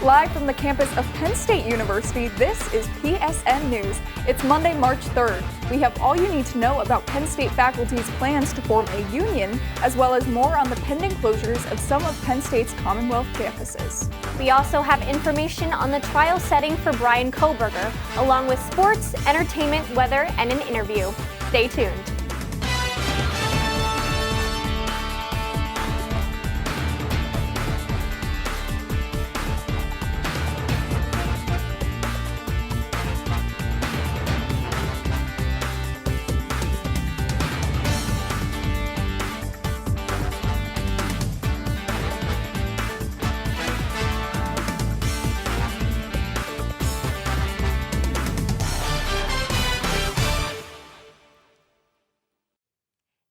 Live from the campus of Penn State University, this is PSN News. It's Monday, March 3rd. We have all you need to know about Penn State faculty's plans to form a union, as well as more on the pending closures of some of Penn State's Commonwealth campuses. We also have information on the trial setting for Brian Koberger, along with sports, entertainment, weather, and an interview. Stay tuned.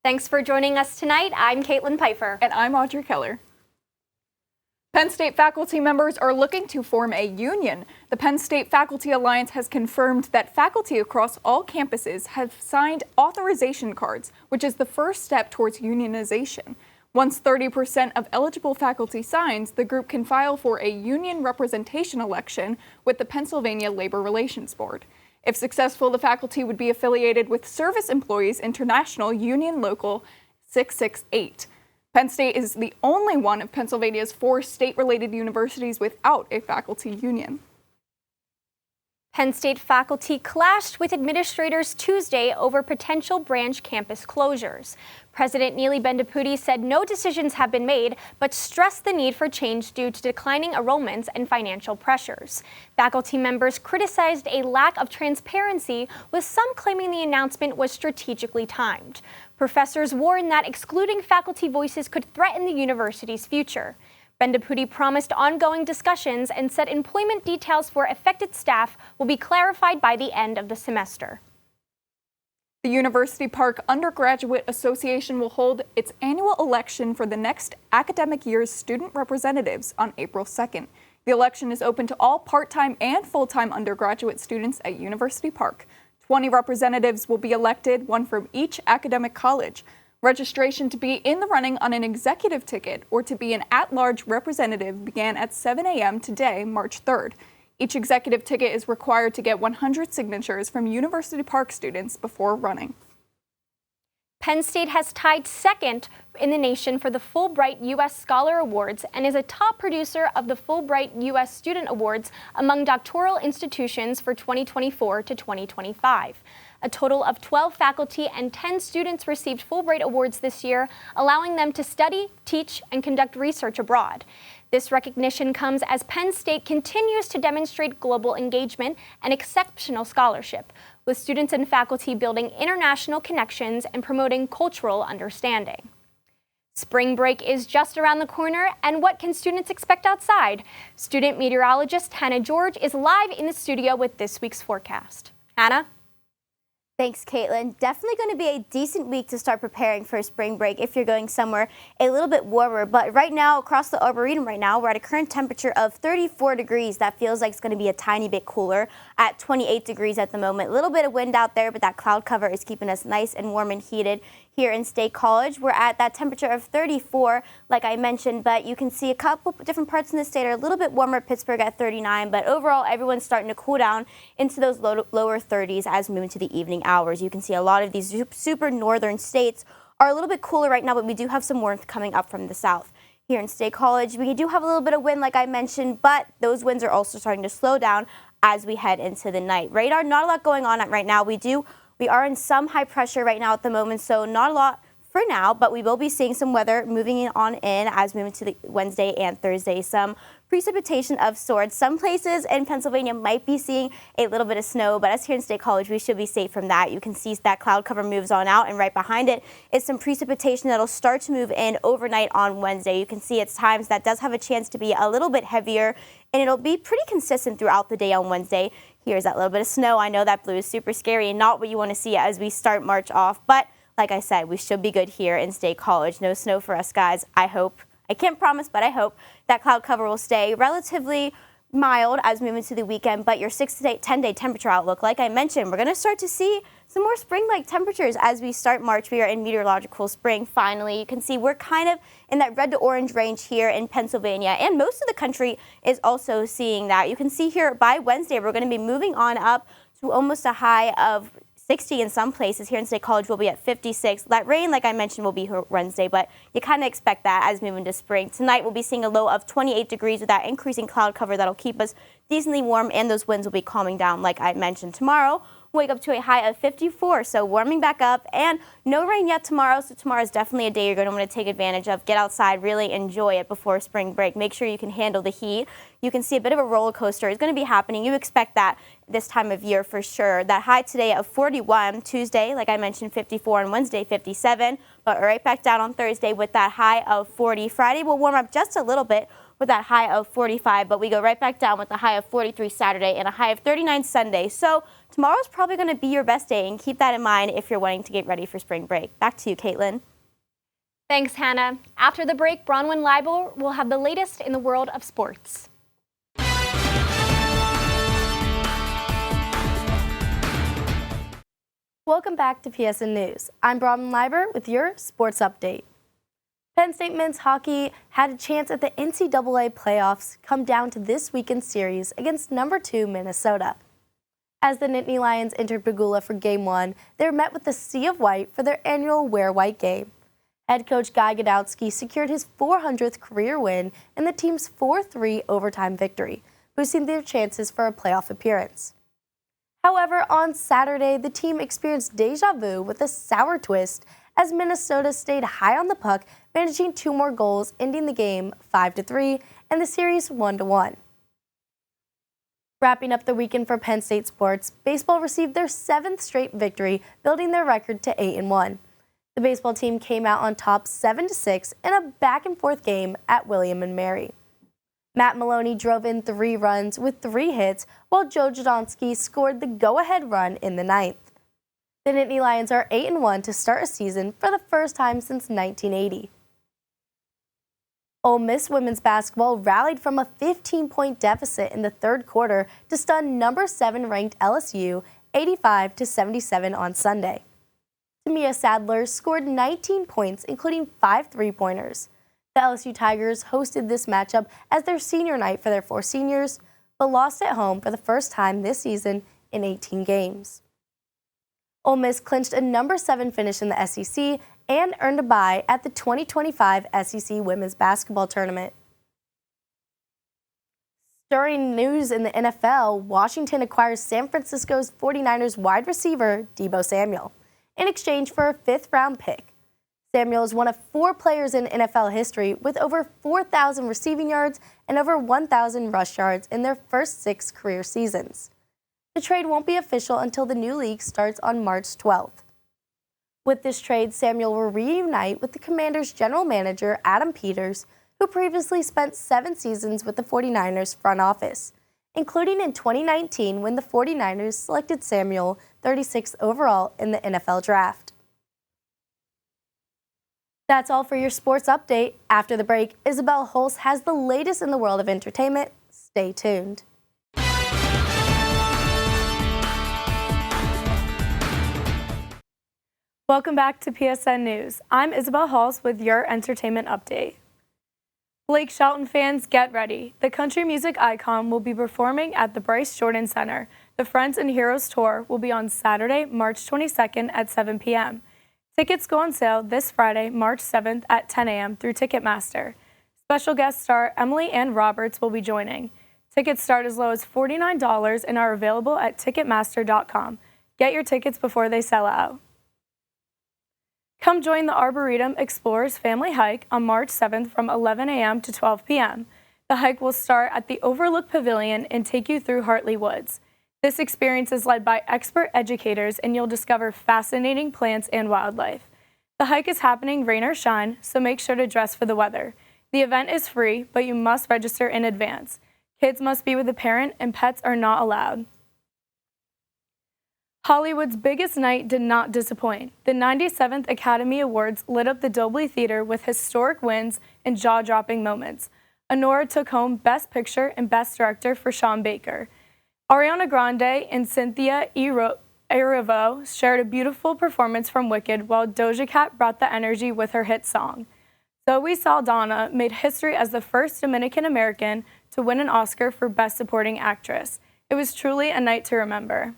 Thanks for joining us tonight. I'm Kaitlyn Pfeifer. And I'm Audrey Keller. Penn State faculty members are looking to form a union. The Penn State Faculty Alliance has confirmed that faculty across all campuses have signed authorization cards, which is the first step towards unionization. Once 30% of eligible faculty signs, the group can file for a union representation election with the Pennsylvania Labor Relations Board. If successful, the faculty would be affiliated with Service Employees International Union Local 668. Penn State is the only one of Pennsylvania's 4 state-related universities without a faculty union. Penn State faculty clashed with administrators Tuesday over potential branch campus closures. President Neely Bendapudi said no decisions have been made, but stressed the need for change due to declining enrollments and financial pressures. Faculty members criticized a lack of transparency, with some claiming the announcement was strategically timed. Professors warned that excluding faculty voices could threaten the university's future. Bendapudi promised ongoing discussions and said employment details for affected staff will be clarified by the end of the semester. The University Park Undergraduate Association will hold its annual election for the next academic year's student representatives on April 2nd. The election is open to all part-time and full-time undergraduate students at University Park. 20 representatives will be elected, one from each academic college. Registration to be in the running on an executive ticket or to be an at-large representative began at 7 a.m. today, March 3rd. Each executive ticket is required to get 100 signatures from University Park students before running. Penn State has tied second in the nation for the Fulbright U.S. Scholar Awards and is a top producer of the Fulbright U.S. Student Awards among doctoral institutions for 2024 to 2025. A total of 12 faculty and 10 students received Fulbright Awards this year, allowing them to study, teach, and conduct research abroad. This recognition comes as Penn State continues to demonstrate global engagement and exceptional scholarship, with students and faculty building international connections and promoting cultural understanding. Spring break is just around the corner, and what can students expect outside? Student meteorologist Hannah George is live in the studio with this week's forecast. Hannah? Thanks, Kaitlyn. Definitely going to be a decent week to start preparing for spring break if you're going somewhere a little bit warmer. But right now, across the Arboretum right now, we're at a current temperature of 34 degrees. That feels like it's going to be a tiny bit cooler at 28 degrees at the moment. A little bit of wind out there, but that cloud cover is keeping us nice and warm and heated. Here in State College, we're at that temperature of 34, like I mentioned, but you can see a couple different parts in the state are a little bit warmer. Pittsburgh at 39, but overall, everyone's starting to cool down into those lower 30s as we move into the evening hours. You can see a lot of these super northern states are a little bit cooler right now, but we do have some warmth coming up from the south. Here in State College, we do have a little bit of wind, like I mentioned, but those winds are also starting to slow down as we head into the night. Radar, not a lot going on right now. We are in some high pressure right now at the moment, so not a lot for now, but we will be seeing some weather moving on in as we move into the Wednesday and Thursday. Some precipitation of sorts. Some places in Pennsylvania might be seeing a little bit of snow, but us here in State College, we should be safe from that. You can see that cloud cover moves on out, and right behind it is some precipitation that'll start to move in overnight on Wednesday. You can see at times that does have a chance to be a little bit heavier, and it'll be pretty consistent throughout the day on Wednesday. Here's that little bit of snow. I know that blue is super scary and not what you want to see as we start March off, but like I said, we should be good here in State College. No snow for us, guys. I hope. I can't promise, but I hope that cloud cover will stay relatively mild as we move into the weekend, but your 6 to 10-day temperature outlook, like I mentioned, we're going to start to see some more spring-like temperatures as we start March. We are in meteorological spring finally. You can see we're kind of in that red to orange range here in Pennsylvania, and most of the country is also seeing that. You can see here by Wednesday, we're going to be moving on up to almost a high of 60 in some places. Here in State College, we'll be at 56. That rain, like I mentioned, will be here Wednesday, but you kind of expect that as we move into spring. Tonight, we'll be seeing a low of 28 degrees with that increasing cloud cover that'll keep us decently warm, and those winds will be calming down, like I mentioned. Tomorrow, wake up to a high of 54, so warming back up, and no rain yet tomorrow, so tomorrow is definitely a day you're going to want to take advantage of. Get outside, really enjoy it before spring break. Make sure you can handle the heat. You can see a bit of a roller coaster is going to be happening. You expect that this time of year for sure. That high today of 41, Tuesday, like I mentioned, 54, and Wednesday, 57, but right back down on Thursday with that high of 40. Friday will warm up just a little bit with that high of 45, but we go right back down with a high of 43 Saturday and a high of 39 Sunday. So tomorrow's probably going to be your best day, and keep that in mind if you're wanting to get ready for spring break. Back to you, Kaitlyn. Thanks, Hannah. After the break, Bronwyn Libel will have the latest in the world of sports. Welcome back to PSN News. I'm Bronwyn Libel with your sports update. Penn State men's hockey had a chance at the NCAA playoffs come down to this weekend's series against number 2 Minnesota. As the Nittany Lions entered Pegula for Game 1, they were met with a sea of white for their annual Wear White game. Head coach Guy Gadowski secured his 400th career win in the team's 4-3 overtime victory, boosting their chances for a playoff appearance. However, on Saturday, the team experienced deja vu with a sour twist as Minnesota stayed high on the puck, managing 2 more goals, ending the game 5-3 and the series 1-1. Wrapping up the weekend for Penn State sports, baseball received their 7th straight victory, building their record to 8-1. The baseball team came out on top 7-6 in a back-and-forth game at William & Mary. Matt Maloney drove in 3 runs with 3 hits, while Joe Jadonsky scored the go-ahead run in the 9th. The Nittany Lions are 8-1 to start a season for the first time since 1980. Ole Miss women's basketball rallied from a 15-point deficit in the third quarter to stun number 7 ranked LSU 85-77 on Sunday. Tamia Sadler scored 19 points, including 5 3-pointers. The LSU Tigers hosted this matchup as their senior night for their 4 seniors, but lost at home for the first time this season in 18 games. Ole Miss clinched a number 7 finish in the SEC and earned a bye at the 2025 SEC Women's Basketball Tournament. Stirring news in the NFL, Washington acquires San Francisco's 49ers wide receiver Deebo Samuel in exchange for a 5th-round pick. Samuel is one of 4 players in NFL history with over 4,000 receiving yards and over 1,000 rush yards in their first 6 career seasons. The trade won't be official until the new league starts on March 12th. With this trade, Samuel will reunite with the Commanders' general manager, Adam Peters, who previously spent 7 seasons with the 49ers front office, including in 2019 when the 49ers selected Samuel 36th overall in the NFL draft. That's all for your sports update. After the break, Isabel Hulse has the latest in the world of entertainment. Stay tuned. Welcome back to PSN News. I'm Isabel Halls with your entertainment update. Blake Shelton fans, get ready. The country music icon will be performing at the Bryce Jordan Center. The Friends and Heroes Tour will be on Saturday, March 22nd at 7 p.m. Tickets go on sale this Friday, March 7th at 10 a.m. through Ticketmaster. Special guest star Emily Ann Roberts will be joining. Tickets start as low as $49 and are available at Ticketmaster.com. Get your tickets before they sell out. Come join the Arboretum Explorers Family Hike on March 7th from 11 a.m. to 12 p.m. The hike will start at the Overlook Pavilion and take you through Hartley Woods. This experience is led by expert educators, and you'll discover fascinating plants and wildlife. The hike is happening rain or shine, so make sure to dress for the weather. The event is free, but you must register in advance. Kids must be with a parent, and pets are not allowed. Hollywood's biggest night did not disappoint. The 97th Academy Awards lit up the Dobley Theater with historic wins and jaw-dropping moments. Honora took home Best Picture and Best Director for Sean Baker. Ariana Grande and Cynthia Erivo shared a beautiful performance from Wicked, while Doja Cat brought the energy with her hit song. Zoe Saldana made history as the first Dominican American to win an Oscar for Best Supporting Actress. It was truly a night to remember.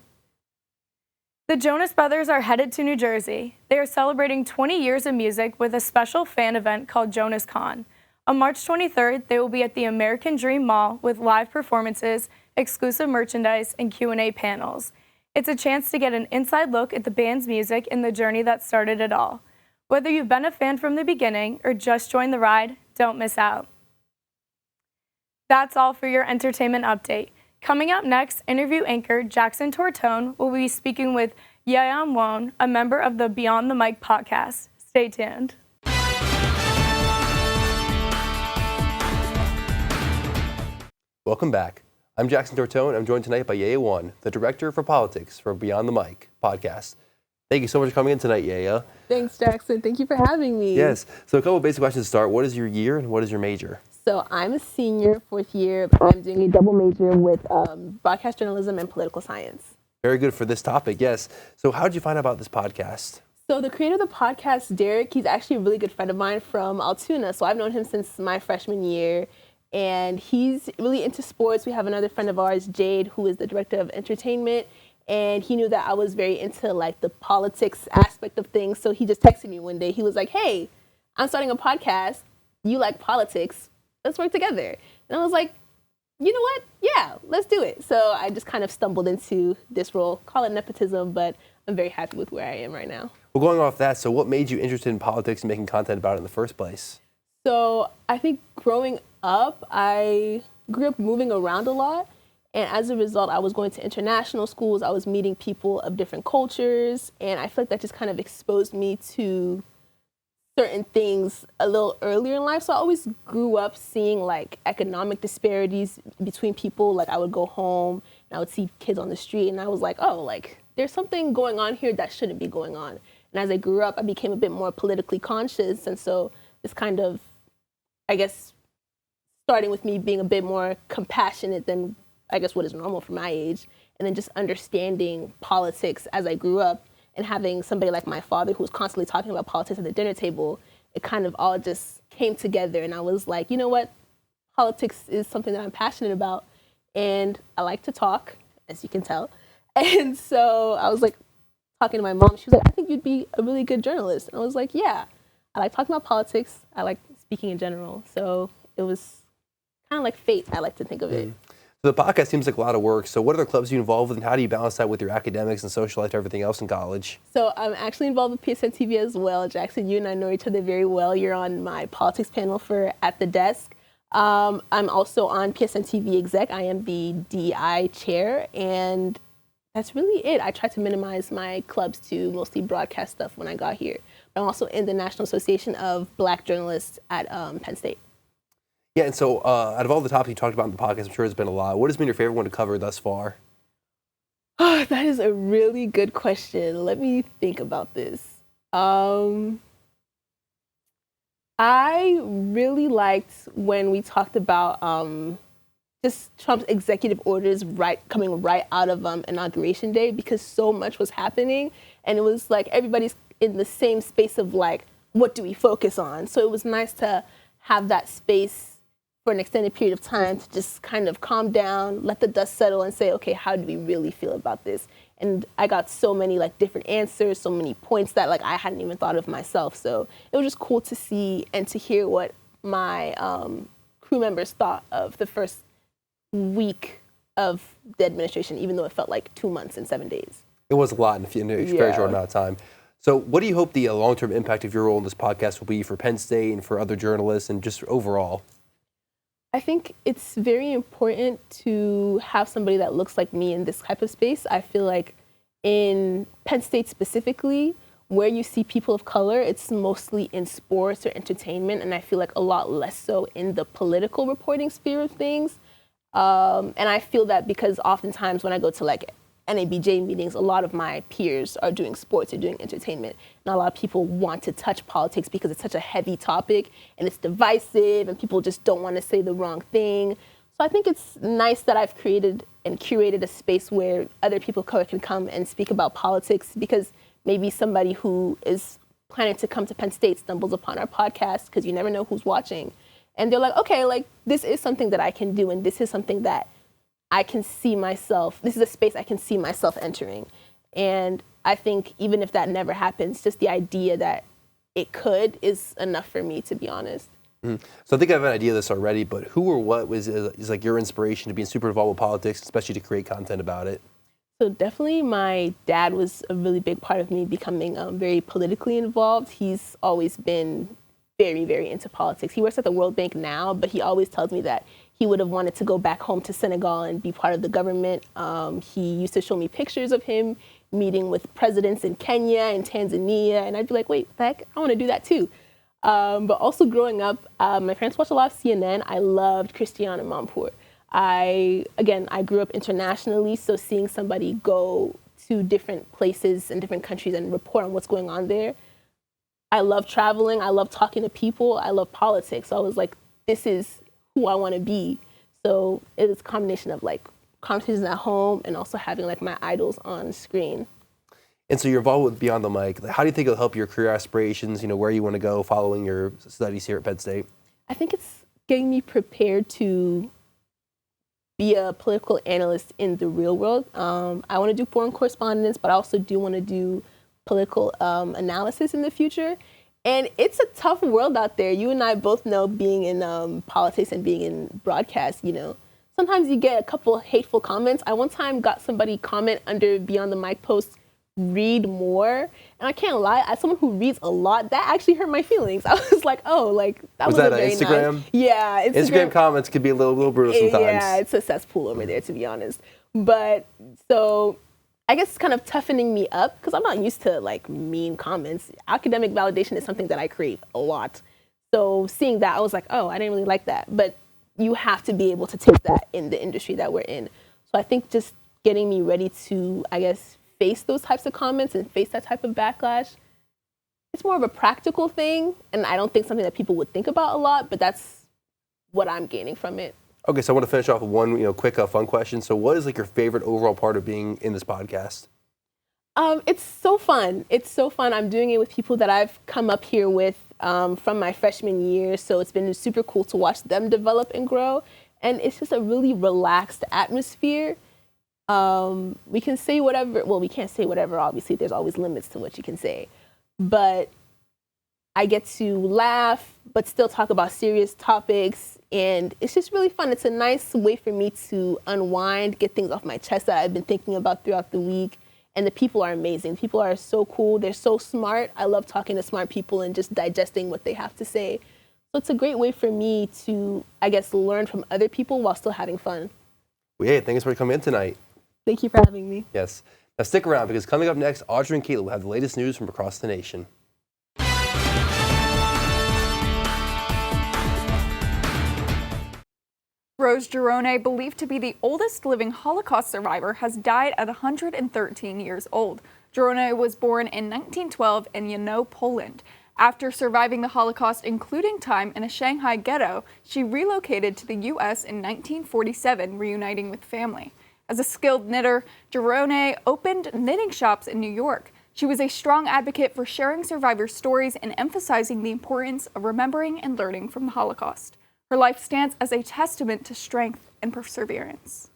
The Jonas Brothers are headed to New Jersey. They are celebrating 20 years of music with a special fan event called Jonas Con. On March 23rd, they will be at the American Dream Mall with live performances, exclusive merchandise, and Q&A panels. It's a chance to get an inside look at the band's music and the journey that started it all. Whether you've been a fan from the beginning or just joined the ride, don't miss out. That's all for your entertainment update. Coming up next, interview anchor Jackson Tortone will be speaking with Yayan Won, a member of the Beyond the Mic podcast. Stay tuned. Welcome back. I'm Jackson Tortone. I'm joined tonight by Yaya Won, the Director for Politics for Beyond the Mic podcast. Thank you so much for coming in tonight, Yaya. Thanks, Jackson. Thank you for having me. Yes. So a couple of basic questions to start. What is your year and what is your major? So I'm a senior, 4th year. I'm doing a double major with broadcast journalism and political science. Very good for this topic, yes. So how did you find out about this podcast? So the creator of the podcast, Derek, he's actually a really good friend of mine from Altoona. So I've known him since my freshman year. And he's really into sports. We have another friend of ours, Jade, who is the director of entertainment. And he knew that I was very into like the politics aspect of things. So he just texted me one day. He was like, hey, I'm starting a podcast. You like politics. Let's work together. And I was like, you know what? Yeah, let's do it. So I just kind of stumbled into this role. Call it nepotism, but I'm very happy with where I am right now. Well, going off that, so what made you interested in politics and making content about it in the first place? So I think growing up, I grew up moving around a lot. And as a result, I was going to international schools. I was meeting people of different cultures. And I feel like that just kind of exposed me to certain things a little earlier in life. So I always grew up seeing like economic disparities between people. Like I would go home and I would see kids on the street and I was like, oh, like there's something going on here that shouldn't be going on. And as I grew up, I became a bit more politically conscious. And so this kind of, I guess, starting with me being a bit more compassionate than I guess what is normal for my age, and then just understanding politics as I grew up and having somebody like my father who was constantly talking about politics at the dinner table, it kind of all just came together. And I was like, you know what? Politics is something that I'm passionate about. And I like to talk, as you can tell. And so I was like talking to my mom. She was like, I think you'd be a really good journalist. And I was like, yeah, I like talking about politics. I like speaking in general. So it was kind of like fate, I like to think of it. So the podcast seems like a lot of work. So what other clubs are you involved with and how do you balance that with your academics and social life and everything else in college? So I'm actually involved with PSN TV as well. Jackson, you and I know each other very well. You're on my politics panel for At the Desk. I'm also on PSN TV Exec. I am the DI chair, and that's really it. I try to minimize my clubs to mostly broadcast stuff when I got here. But I'm also in the National Association of Black Journalists at Penn State. Yeah, and so out of all the topics you talked about in the podcast, I'm sure there's been a lot. What has been your favorite one to cover thus far? Oh, that is a really good question. Let me think about this. I really liked when we talked about just Trump's executive orders coming right out of Inauguration Day, because so much was happening. And it was like everybody's in the same space of like, what do we focus on? So it was nice to have that space for an extended period of time to just kind of calm down, let the dust settle and say, okay, how do we really feel about this? And I got so many like different answers, so many points that like I hadn't even thought of myself. So it was just cool to see and to hear what my crew members thought of the first week of the administration, even though it felt like 2 months and 7 days. It was a lot in a very short amount of time. So what do you hope the long-term impact of your role in this podcast will be for Penn State and for other journalists and just overall? I think it's very important to have somebody that looks like me in this type of space. I feel like in Penn State specifically, where you see people of color, it's mostly in sports or entertainment, and I feel like a lot less so in the political reporting sphere of things. And I feel that because oftentimes when I go to like NABJ meetings, a lot of my peers are doing sports or doing entertainment. Not a lot of people want to touch politics because it's such a heavy topic and it's divisive and people just don't want to say the wrong thing. So I think it's nice that I've created and curated a space where other people of color can come and speak about politics, because maybe somebody who is planning to come to Penn State stumbles upon our podcast, because you never know who's watching. And they're like, okay, like this is something that I can do, and this is something that I can see myself, this is a space I can see myself entering. And I think even if that never happens, just the idea that it could is enough for me, to be honest. Mm-hmm. So I think I have an idea of this already, but who or what is like your inspiration to being super involved with politics, especially to create content about it? So definitely my dad was a really big part of me becoming very politically involved. He's always been very, very into politics. He works at the World Bank now, but he always tells me that he would have wanted to go back home to Senegal and be part of the government. He used to show me pictures of him meeting with presidents in Kenya and Tanzania, and I'd be like, wait, heck, I want to do that too. But also growing up, my parents watched a lot of CNN. I loved Christiane Amanpour. I grew up internationally, so seeing somebody go to different places and different countries and report on what's going on there. I love traveling. I love talking to people. I love politics. So I was like, this is who I want to be. So it was a combination of like conversations at home and also having like my idols on screen. And so you're involved with Beyond the Mic. Like, how do you think it'll help your career aspirations, where you want to go following your studies here at Penn State? I think it's getting me prepared to be a political analyst in the real world. I want to do foreign correspondence, but I also do want to do political analysis in the future. And it's a tough world out there. You and I both know, being in politics and being in broadcast, sometimes you get a couple hateful comments. I one time got somebody comment under Beyond the Mic post, read more. And I can't lie, as someone who reads a lot, that actually hurt my feelings. I was like, oh, like that was that a very Instagram? Nice. Yeah, Instagram comments could be a little brutal sometimes. Yeah, it's a cesspool over there, to be honest. But so I guess it's kind of toughening me up, because I'm not used to like mean comments. Academic validation is something that I crave a lot. So seeing that, I was like, oh, I didn't really like that. But you have to be able to take that in the industry that we're in. So I think just getting me ready to, I guess, face those types of comments and face that type of backlash, it's more of a practical thing. And I don't think something that people would think about a lot, but that's what I'm gaining from it. Okay, so I want to finish off with one, quick, fun question. So, what is like your favorite overall part of being in this podcast? It's so fun. It's so fun. I'm doing it with people that I've come up here with from my freshman year. So it's been super cool to watch them develop and grow. And it's just a really relaxed atmosphere. We can say whatever. Well, we can't say whatever. Obviously, there's always limits to what you can say. But I get to laugh, but still talk about serious topics. And it's just really fun. It's a nice way for me to unwind, get things off my chest that I've been thinking about throughout the week. And the people are amazing. People are so cool. They're so smart. I love talking to smart people and just digesting what they have to say. So it's a great way for me to, I guess, learn from other people while still having fun. Well, yeah, thanks for coming in tonight. Thank you for having me. Yes. Now stick around, because coming up next, Audrey and Kaitlyn will have the latest news from across the nation. Rose Girone, believed to be the oldest living Holocaust survivor, has died at 113 years old. Girone was born in 1912 in Jano, Poland. After surviving the Holocaust, including time in a Shanghai ghetto, she relocated to the U.S. in 1947, reuniting with family. As a skilled knitter, Girone opened knitting shops in New York. She was a strong advocate for sharing survivors' stories and emphasizing the importance of remembering and learning from the Holocaust. Her life stands as a testament to strength and perseverance.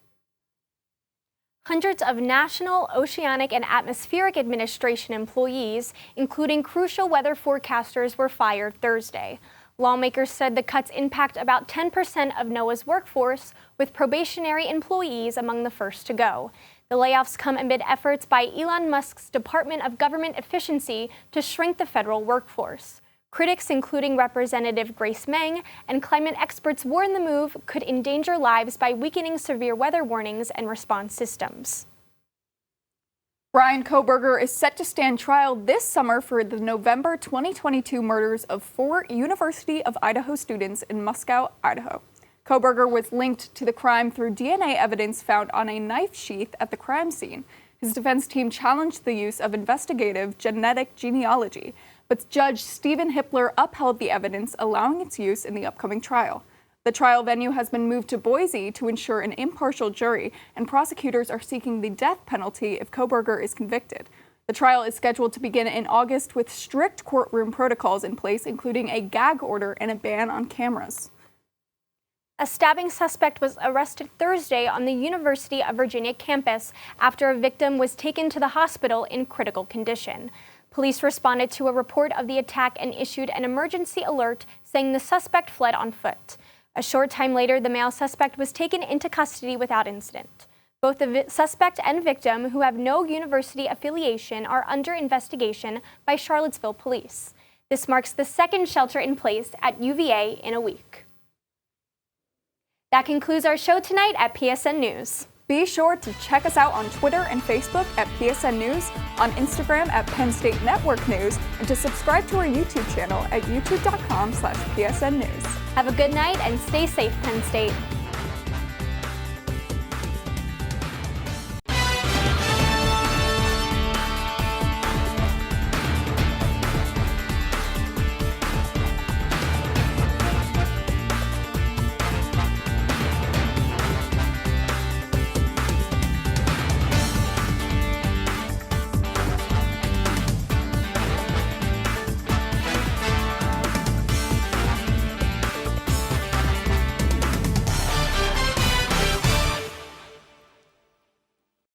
Hundreds of National Oceanic and Atmospheric Administration employees, including crucial weather forecasters, were fired Thursday. Lawmakers said the cuts impact about 10% of NOAA's workforce, with probationary employees among the first to go. The layoffs come amid efforts by Elon Musk's Department of Government Efficiency to shrink the federal workforce. Critics, including Representative Grace Meng, and climate experts warn the move could endanger lives by weakening severe weather warnings and response systems. Bryan Kohberger is set to stand trial this summer for the November 2022 murders of 4 University of Idaho students in Moscow, Idaho. Kohberger was linked to the crime through DNA evidence found on a knife sheath at the crime scene. His defense team challenged the use of investigative genetic genealogy, but Judge Stephen Hippler upheld the evidence, allowing its use in the upcoming trial. The trial venue has been moved to Boise to ensure an impartial jury, and prosecutors are seeking the death penalty if Kohberger is convicted. The trial is scheduled to begin in August with strict courtroom protocols in place, including a gag order and a ban on cameras. A stabbing suspect was arrested Thursday on the University of Virginia campus after a victim was taken to the hospital in critical condition. Police responded to a report of the attack and issued an emergency alert saying the suspect fled on foot. A short time later, the male suspect was taken into custody without incident. Both the suspect and victim, who have no university affiliation, are under investigation by Charlottesville police. This marks the second shelter in place at UVA in a week. That concludes our show tonight at PSN News. Be sure to check us out on Twitter and Facebook at PSN News, on Instagram at Penn State Network News, and to subscribe to our YouTube channel at youtube.com/PSN News. Have a good night and stay safe, Penn State.